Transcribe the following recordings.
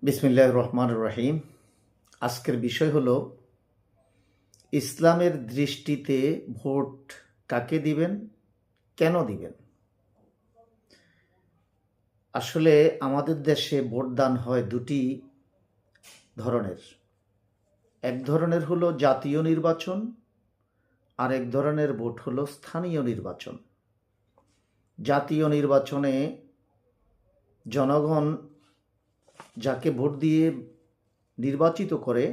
বিসমিল্লাহির রহমানির রহিম। আজকের বিষয় হলো ইসলামের দৃষ্টিতে ভোট কাকে দিবেন, কেন দিবেন। আসলে আমাদের দেশে ভোটদান হয় দুটি ধরনের। এক ধরনের হলো জাতীয় নির্বাচন, আর এক ধরনের ভোট হলো স্থানীয় নির্বাচন। জাতীয় নির্বাচনে জনগণ যাকে ভোট দিয়ে নির্বাচিত করে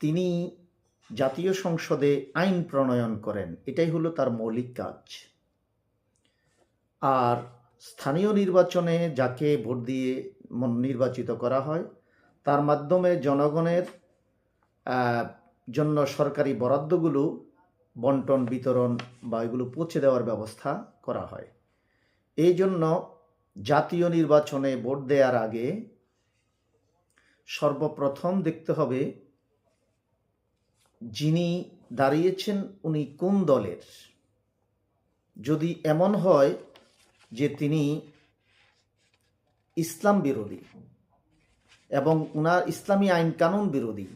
তিনি জাতীয় সংসদে আইন প্রণয়ন করেন, এটাই হলো তার মৌলিক কাজ। আর স্থানীয় নির্বাচনে যাকে ভোট দিয়ে নির্বাচিত করা হয় তার মাধ্যমে জনগণের জন্য সরকারি বরাদ্দগুলো বন্টন বিতরণ বা এগুলো পৌঁছে দেওয়ার ব্যবস্থা করা হয়। এই জন্য জাতীয় নির্বাচনে ভোট দেওয়ার আগে সর্বপ্রথম দেখতে হবে যিনি দাঁড়িয়েছেন উনি কোন দলের। যদি এমন হয় যে তিনি ইসলাম বিরোধী এবং উনার ইসলামী আইন কানুন বিরোধী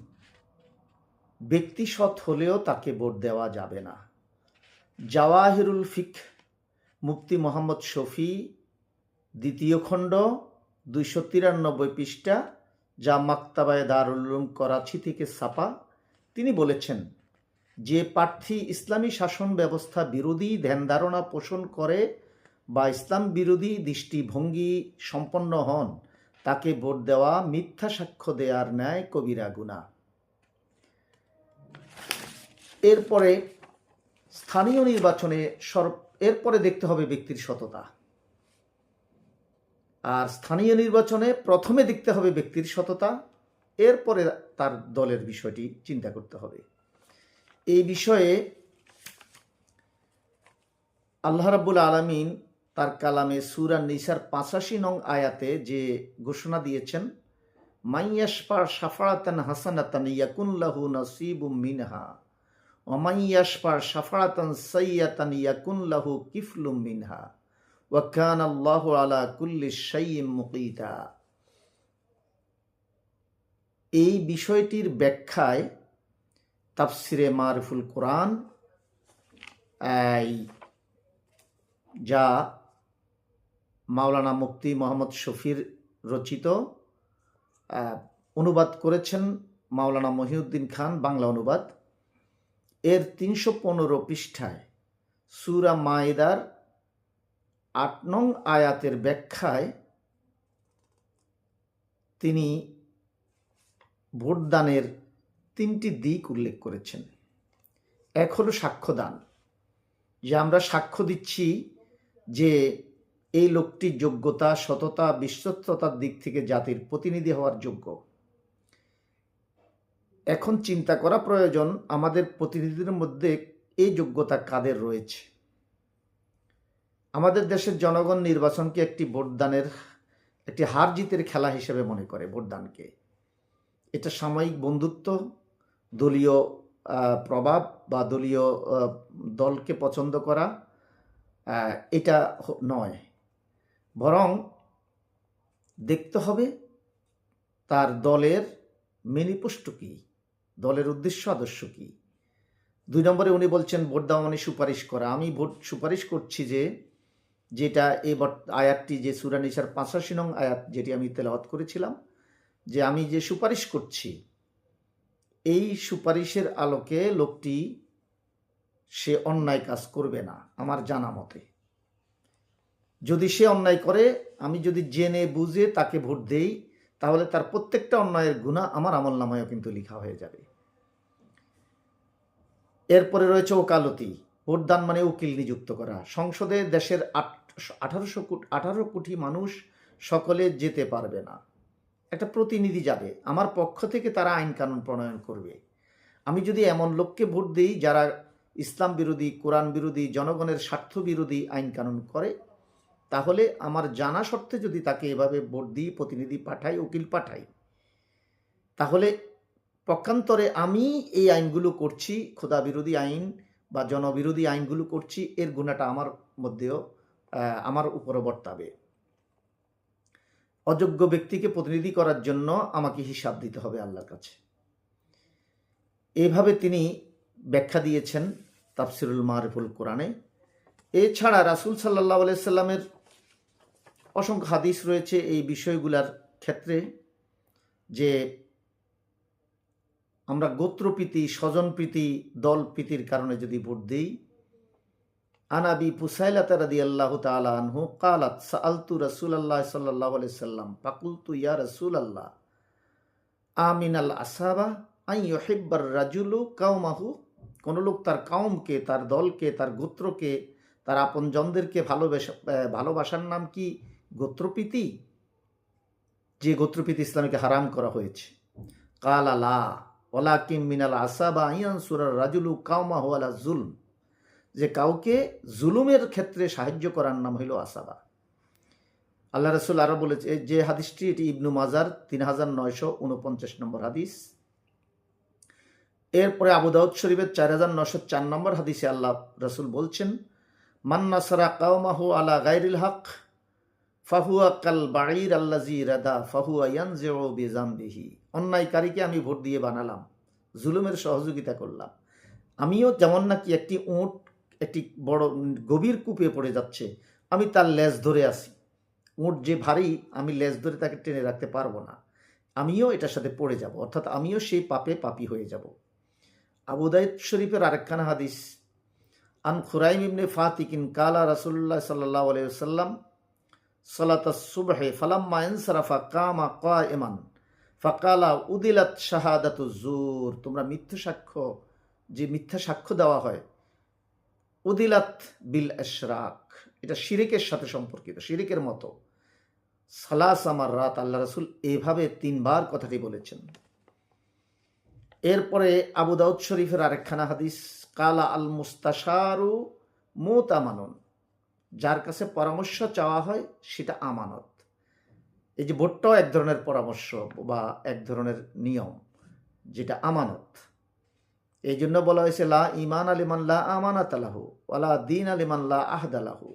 ব্যক্তি সৎ হলেও তাকে ভোট দেওয়া যাবে না। জাওয়াহিরুল ফিকহ মুফতি মোহাম্মদ শফি, দ্বিতীয় খণ্ড, 293 পৃষ্ঠা, যা মাকতাবায়ে দারুল উলুম করাচি থেকে ছাপা। তিনি বলেছেন, যে প্রার্থী ইসলামী শাসন ব্যবস্থা বিরোধী ধ্যান ধারণা পোষণ করে বা ইসলাম বিরোধী দৃষ্টিভঙ্গি সম্পন্ন হন তাকে ভোট দেওয়া মিথ্যা সাক্ষ্য দেওয়ার ন্যায় কবিরা গুনাহ। এরপরে স্থানীয় নির্বাচনে এরপরে দেখতে হবে ব্যক্তির সততা। আর স্থানীয় নির্বাচনে প্রথমে দেখতে হবে ব্যক্তির সততা, এরপরে তার দলের বিষয়টি চিন্তা করতে হবে। এই বিষয়ে আল্লাহ রাব্বুল আলামিন তার কালামে সূরা নিসার 85 নং আয়াতে যে ঘোষণা দিয়েছেন, মাইয়াশফা শাফাআতান হাসানাতান ইয়াকুন লাহু নাসিবুম মিনহা ওয়া মাইয়াশফা শাফাআতান সাইয়্যাতান ইয়াকুন লাহু কিফলুম মিনহা ওয়া কানা আল্লাহু আলা কুল্লি শাইইন মুকিতা। এই বিষয়টির ব্যাখ্যায় তাফসিরে মারিফুল কোরআন, যা মাওলানা মুফতি মোহাম্মদ শফির রচিত, অনুবাদ করেছেন মাওলানা মহিউদ্দিন খান, বাংলা অনুবাদ। এর 315 পৃষ্ঠায় সূরা মাইদার 8 নং আয়াতের ব্যাখ্যায় তিনি ভোটদানের 3টি দিক উল্লেখ করেছেন। এক হলো সাক্ষ্যদান, যে আমরা সাক্ষ্য দিচ্ছি যে এই লোকটি যোগ্যতা, সততা, বিশ্বস্ততার দিক থেকে জাতির প্রতিনিধি হওয়ার যোগ্য। এখন চিন্তা করা প্রয়োজন আমাদের প্রতিনিধিদের মধ্যে এই যোগ্যতা কাদের রয়েছে। আমাদের দেশের জনগণ নির্বাচনকে একটি ভোটদানের একটি হার জিতের খেলা হিসেবে মনে করে। ভোটদানকে এটা সাময়িক বন্ধুত্ব, দলীয় প্রভাব বা দলীয় দলকে পছন্দ করা, এটা নয়। বরং দেখতে হবে তার দলের ম্যানিফেস্টো কী, দলের উদ্দেশ্য আদর্শ কী। 2 নম্বরে উনি বলছেন ভোট দেওয়া মানে সুপারিশ করা। আমি সুপারিশ করছি যেটা এই আয়াতটি, যে সূরা নিসার 85 নং আয়াত যেটি আমি তেলাওয়াত করেছিলাম, যে আমি যে সুপারিশ করছি এই সুপারিশের আলোকে লোকটি সে অন্যায় কাজ করবে না আমার জানা মতে। যদি সে অন্যায় করে, আমি যদি জেনে বুঝে তাকে ভোট দেই, তাহলে তার প্রত্যেকটা অন্যায়ের গুনাহ আমার আমলনামায়ও কিন্তু লেখা হয়ে যাবে। এরপরে রয়েছে ওকালতি। ভোটদান মানে উকিল নিযুক্ত করা। সংসদে দেশের 18 কোটি মানুষ সকলে যেতে পারবে না, একটা প্রতিনিধি যাবে, আমার পক্ষ থেকে তারা আইন কানুন প্রণয়ন করবে। আমি যদি এমন লোককে ভোট দিই যারা ইসলাম বিরোধী, কোরআন বিরোধী, জনগণের স্বার্থ বিরোধী আইন কানুন করে, তাহলে আমার জানা সত্ত্বে যদি তাকে এভাবে ভোট দিই, প্রতিনিধি পাঠাই, উকিল পাঠাই, তাহলে পক্ষান্তরে আমি এই আইনগুলো করছি, খোদা বিরোধী আইন বা জনবিরোধী আইনগুলো করছি, এর গুণাটা আমার মধ্যেও আমার উপরে বর্তাবে। অযোগ্য ব্যক্তিকে প্রতিনিধি করার জন্য আমাকে হিসাব দিতে হবে আল্লাহর কাছে। এভাবে তিনি ব্যাখ্যা দিয়েছেন তাফসিরুল মারিফুল কোরআনে। এছাড়া রাসূল সাল্লাল্লাহু আলাইহি সাল্লামের অসংখ্য হাদিস রয়েছে এই বিষয়গুলোর ক্ষেত্রে, যে আমরা গোত্রপ্রীতি, স্বজনপ্রীতি, দলপ্রীতির কারণে যদি ভোট দিই। আন আবি পুসাইলাতা রাদিয়াল্লাহু তাআলা আনহু ক্বালাত সাআলতু রাসূলাল্লাহ সাল্লাল্লাহু আলাইহি সাল্লাম ফাকুলতু ইয়া রাসূলাল্লাহ আমিনাল আসাবা আন ইউহিব্বার রাজুলু কাওমাহু, কোন লোক তার কাউমকে, তার দলকে, তার গোত্রকে, তার আপনজনদেরকে ভালোবাসার নাম কি গোত্রপ্রীতি? যে গোত্রপ্রীতি ইসলামকে হারাম করা হয়েছে। কালা লা ওয়ালাকিন মিনাল আসাবা আন ইয়ানসুরার রাজুলু কাওমাহু আলা যুলম, যে কাউকে জুলুমের ক্ষেত্রে সাহায্য করার নাম হইল আসাবা। আল্লাহ রাসূল আরো বলেছে, যে হাদিসটি, এটি ইবনু মাজার 3949 নম্বর হাদিস। এরপরে আবু দাউদ শরীফের 4904 নম্বর হাদিসে আল্লাহ রাসূল বলছেন, মান নাসারা কাওমাহু আলা গায়রিল হক ফাহুয়া কাল বাঈর আল্লাযী রাদা ফাহুয়া ইয়ানজিউ বিজামবিহি। অন্যায়কারীকে আমি ভোট দিয়ে বানালাম, জুলুমের সহযোগিতা করলাম। আমিও যেমন নাকি একটি উট একটি বড় গভীর কূপে পড়ে যাচ্ছে, আমি তার লেজ ধরে আছি। উট যে ভারী, আমি লেজ ধরে তাকে টেনে রাখতে পারবো না, আমিও এটার সাথে পড়ে যাব, অর্থাৎ আমিও সেই পাপে পাপী হয়ে যাব। আবু দাউদ শরীফের আরেকখানা হাদিস, আন খুরাইম ইবনে ফাতিকিন কালা রাসূলুল্লাহ সাল্লাল্লাহু আলাইহি ওয়াসাল্লাম সালাতাস সুবহি ফালাম্মা ইনসারাফা কামা কায়িমান ফাকালা উদিলাত শাহাদাতু জুর। তোমরা মিথ্যা সাক্ষ্য, যে মিথ্যা সাক্ষ্য দেওয়া হয়, উদিলাত বিল ইশরাক, এটা শিরিকের সাথে সম্পর্কিত, শিরিকের মতো। সালাস মাররাত, আল্লাহ রাসূল এভাবে 3 বার কথাটি বলেছেন। এরপরে আবু দাউদ শরীফের আরেকখানা হাদিস, কালা আল মুস্তাশারু মুতামানুন, যার কাছে পরামর্শ চাওয়া হয় সেটা আমানত। এই যে ভোটটাও এক ধরনের পরামর্শ বা এক ধরনের নিয়ম, যেটা আমানত। এই জন্য বলা হয়েছে লা ইমান আলিমান লা আমানাত লাহু ওয়ালা দীন আলিমান লা আহদা লাহু,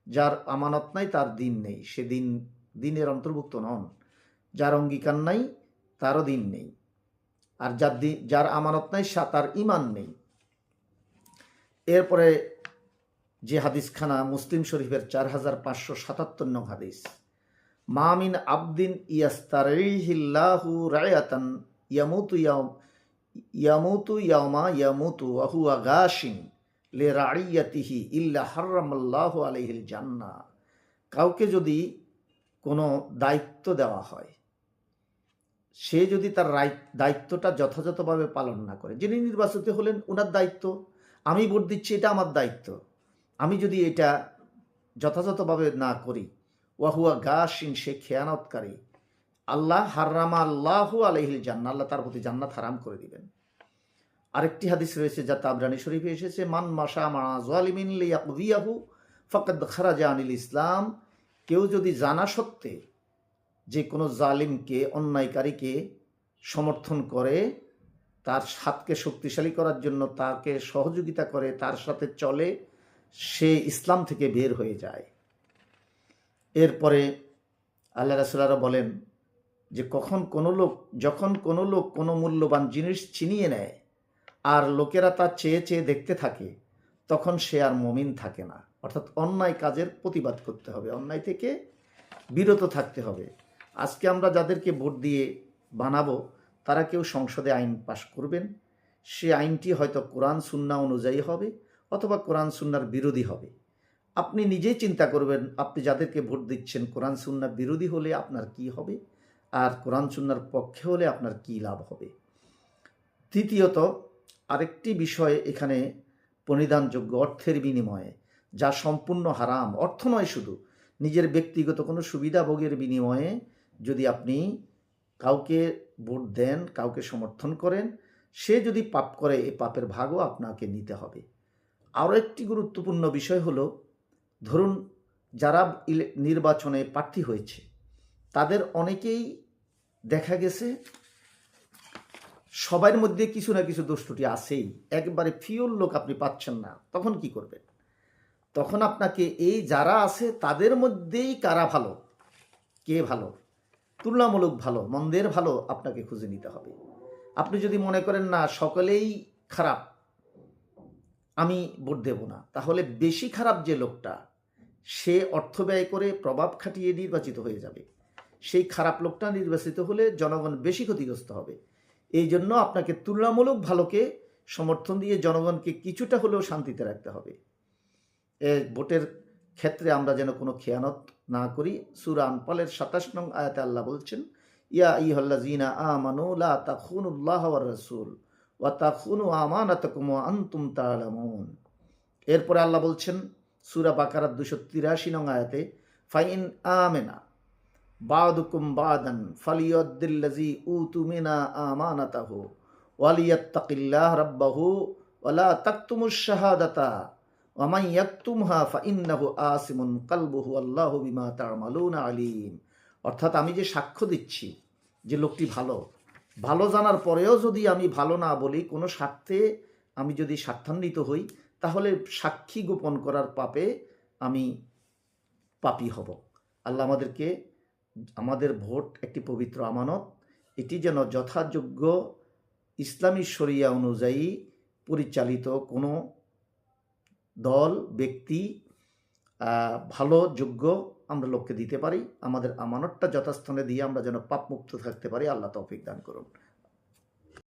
যার আমানত নাই তার দিন নেই, সে দিনের অন্তর্ভুক্ত নন। যার অঙ্গীকার নাই তারও দিন নেই, আর যার আমানত নাই তার ইমান নেই। এরপরে যে হাদিসখানা মুসলিম শরীফের 4577 নং হাদিস, মামিন আবদিন ইয়াস্তারিহিল্লাহু রায়াতান ইয়ামুতু ইয়াওমা ইয়ামুতু ওয়া হুয়া গাশিন লিরাইয়াতিহি ইল্লা হারামাল্লাহু আলাইহিল জান্নাহ। কাউকে যদি কোনো দায়িত্ব দেওয়া হয়, সে যদি তার দায়িত্বটা যথাযথভাবে পালন না করে, যিনি নির্বাচিত হলেন ওনার দায়িত্ব, আমি ভোট দিচ্ছি, এটা আমার দায়িত্ব, আমি যদি এটা যথাযথভাবে না করি, ওয়াহুয়া গাশিন, সে খেয়ানতকারী, আল্লাহ হারামা আল্লাহু আলাইহিল জান্নাহ, আল্লাহ তার প্রতি জান্নাত হারাম করে দিবেন। আরেকটি হাদিস রয়েছে যা তাবরানী শরীফে এসেছে, মান মাশা মা যালিমিন লিয়াকদিয়াহু ফাকাদ খারাজা আনিল ইসলাম। কেউ যদি জানা সত্ত্বে যে কোনো জালিমকে, অন্যায়কারীকে সমর্থন করে, তার হাতকে শক্তিশালী করার জন্য তাকে সহযোগিতা করে, তার সাথে চলে, সে ইসলাম থেকে বের হয়ে যায়। এরপরে আল্লাহ রাসূল আরও বলেন যে যখন কোনো লোক কোনো মূল্যবান জিনিস ছিনিয়ে নেয় আর লোকেরা তা চেয়ে চেয়ে দেখতে থাকে, তখন সে আর মুমিন থাকে না। অর্থাৎ অন্যায় কাজের প্রতিবাদ করতে হবে, অন্যায় থেকে বিরত থাকতে হবে। আজকে আমরা যাদেরকে ভোট দিয়ে বানাবো, তারা কেউ সংসদে আইন পাশ করবেন, সে আইনটি হয়তো কোরআন সুন্নাহ অনুযায়ী হবে অথবা কোরআন সুন্নাহর বিরোধী হবে। আপনি নিজেই চিন্তা করবেন, আপনি যাদেরকে ভোট দিচ্ছেন কোরআন সুন্নাহ বিরোধী হলে আপনার কি হবে, আর কোরআন সুন্নাহর পক্ষে হলে আপনার কি লাভ হবে। তৃতীয়ত, আরেকটি বিষয় এখানে পরিধানযোগ্য, অর্থের বিনিময়ে, যা সম্পূর্ণ হারাম। অর্থ নয় শুধু, নিজের ব্যক্তিগত কোনো সুবিধা ভোগের বিনিময়ে যদি আপনি কাউকে ভোট দেন, কাউকে সমর্থন করেন, সে যদি পাপ করে, এই পাপের ভাগও আপনাকে নিতে হবে। আরও একটি গুরুত্বপূর্ণ বিষয় হলো, ধরুন যারা নির্বাচনে প্রার্থী হয়েছে, তাদের অনেকেই দেখা গেছে সবার মধ্যে কিছু না কিছু দোষ ত্রুটি আছেই, একবারে ফিওর লোক আপনি পাচ্ছেন না, তখন কি করবেন? তখন আপনাকে এই যারা আছে তাদের মধ্যেই কারা ভালো, কে ভালো, তুলনামূলক ভালো, মন্দের ভালো আপনাকে খুঁজে নিতে হবে। আপনি যদি মনে করেন না সকলেই খারাপ, আমি ভোট দেব না, তাহলে বেশি খারাপ যে লোকটা, সে অর্থ ব্যয় করে প্রভাব খাটিয়ে নির্বাচিত হয়ে যাবে। সেই খারাপ লোকটা নির্বাচিত হলে জনগণ বেশি ক্ষতিগ্রস্ত হবে। এই জন্য আপনাকে তুলনামূলক ভালোকে সমর্থন দিয়ে জনগণকে কিছুটা হলেও শান্তিতে রাখতে হবে। ভোটের ক্ষেত্রে আমরা যেন কোনো খেয়ানত না করি। সূরা আনফালের ২৭ নং আয়াতে আল্লাহ বলছেন, ইয়া আইয়ুহাল্লাযীনা আমানু লা তাখুনুল্লাহ ওয়ার রাসূল ওয়া তাখুনু আমানাতাকুম ওয়া আনতুম তা'লামুন। এরপরে আল্লাহ বলছেন সূরা বাকারার ২৮৩ নং আয়াতে, ফাইন আমেনা বা'দুকুম বা'দান ফালিয়াদ্দিল্লাযী উতু মিনা আমানাতাহু ওয়ালিয়াত্তাকিল্লাহ রাব্বাহু ওয়া লা তাকতুমুশ শাহাদাতা ওয়া মান ইয়াকতুমহা ফাইন্নাহু আসিমুন কালবুহু আল্লাহু বিমা তা'মালুনা আলীম। অর্থাৎ আমি যে সাক্ষ্য দিচ্ছি যে লোকটি ভালো, ভালো জানার পরেও যদি আমি ভালো না বলি, কোনো স্বার্থে আমি যদি স্বার্থান্বিত হই, তাহলে সাক্ষী গোপন করার পাপে আমি পাপী হব। আল্লাহ আমাদেরকে, আমাদের ভোট একটি পবিত্র আমানত, এটি যেন যথাযোগ্য ইসলামী শরিয়া অনুযায়ী পরিচালিত কোনো দল, ব্যক্তি, ভালো যোগ্য আমরা লোককে দিতে পারি। আমাদের আমানতটা যথাস্থানে দিয়ে আমরা যেন পাপমুক্ত থাকতে পারি। আল্লাহ তৌফিক দান করুন।